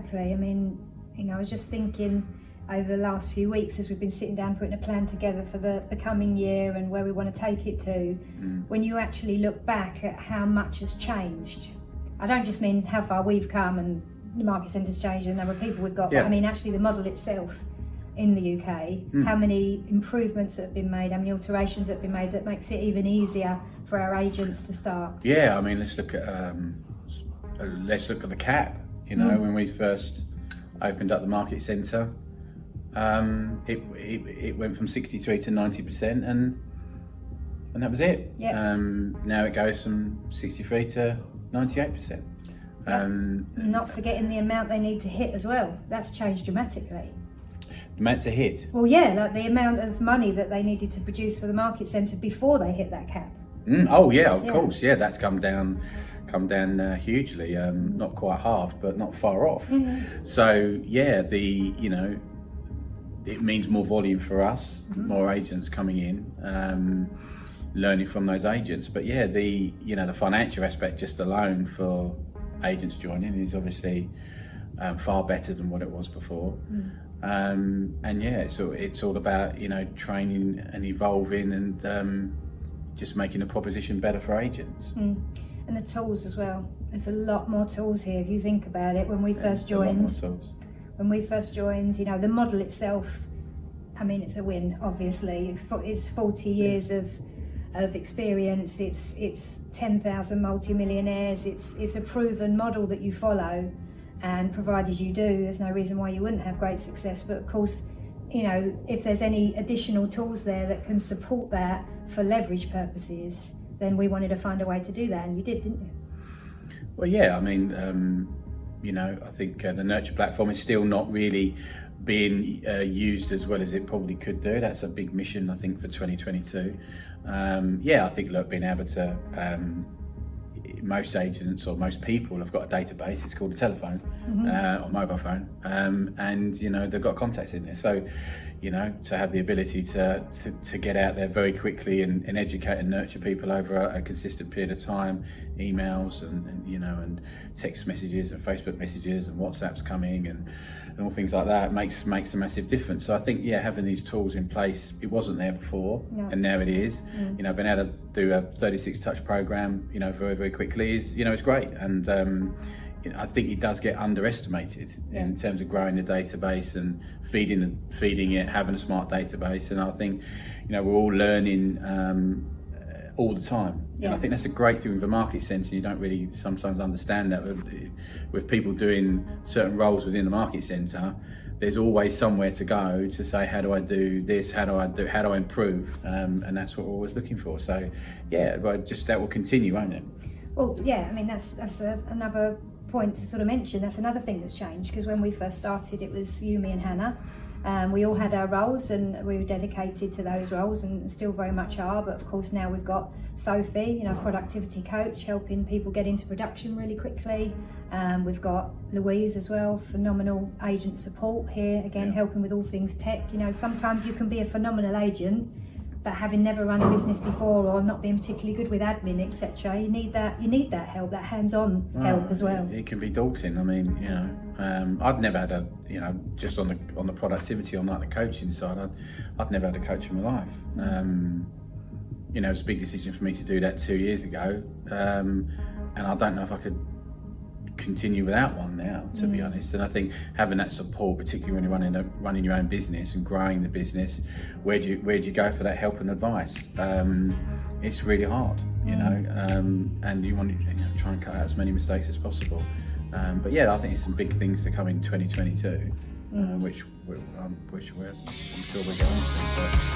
exactly. I mean, I was just thinking over the last few weeks as we've been sitting down putting a plan together for the coming year and where we want to take it to, when you actually look back at how much has changed. I don't just mean how far we've come and the market centre's changed and the number of people we've got, but I mean actually the model itself in the UK, how many improvements that have been made, how many alterations that have been made that makes it even easier for our agents to start. Yeah, I mean, let's look at the cap. When we first opened up the market centre, it went from 63 to 90%, and that was it. Now it goes from 63 to 98%. Not forgetting the amount they need to hit as well. That's changed dramatically. The amount to hit? Well, yeah, like the amount of money that they needed to produce for the market centre before they hit that cap. Oh yeah, of course. Yeah, that's come down hugely. Not quite half, but not far off. So yeah, it means more volume for us, more agents coming in, learning from those agents. But yeah, the financial aspect just alone for agents joining is obviously far better than what it was before. And yeah, it's all about training and evolving and just making the proposition better for agents. And the tools as well. There's a lot more tools here if you think about it. When we first joined, the model itself, I mean, it's a win, obviously. It's 40 years of experience. It's 10,000 multi-millionaires. It's a proven model that you follow, and provided you do, there's no reason why you wouldn't have great success. But of course, if there's any additional tools there that can support that for leverage purposes, then we wanted to find a way to do that, and you did, didn't you? Well, yeah, I mean, I think the Nurture platform is still not really being used as well as it probably could do. That's a big mission, I think, for 2022. I think, being able to, most agents or most people have got a database. It's called a telephone or mobile phone, and they've got contacts in there. So, to have the ability to get out there very quickly and educate and nurture people over a consistent period of time, emails and text messages and Facebook messages and WhatsApps coming and all things like that makes a massive difference. So I think having these tools in place, it wasn't there before, and now it is. Being able to do a 36 touch program very, very quickly is it's great. And I think it does get underestimated in terms of growing the database and feeding it, having a smart database. And I think we're all learning all the time. And I think that's a great thing with the market centre. You don't really sometimes understand that with people doing certain roles within the market centre. There's always somewhere to go to say, how do I do this? How do I improve? And that's what we're always looking for. So but that will continue, won't it? Well, yeah, I mean, that's another point to sort of mention. That's another thing that's changed, because when we first started, it was you, me and Hannah. We all had our roles and we were dedicated to those roles and still very much are. But of course now we've got Sophie, productivity coach, helping people get into production really quickly. We've got Louise as well, phenomenal agent support here, again helping with all things tech. Sometimes you can be a phenomenal agent, but having never run a business before or not being particularly good with admin, etc., you need that help, that hands-on help as well. It can be daunting. I mean, I'd never had just on the productivity, on like the coaching side, I'd never had a coach in my life. It was a big decision for me to do that 2 years ago, and I don't know if I could continue without one now, to be honest. And I think having that support, particularly when you're running your own business and growing the business, where do you go for that help and advice? It's really hard, and you want to try and cut out as many mistakes as possible. But I think there's some big things to come in 2022, which I'm sure we're going to.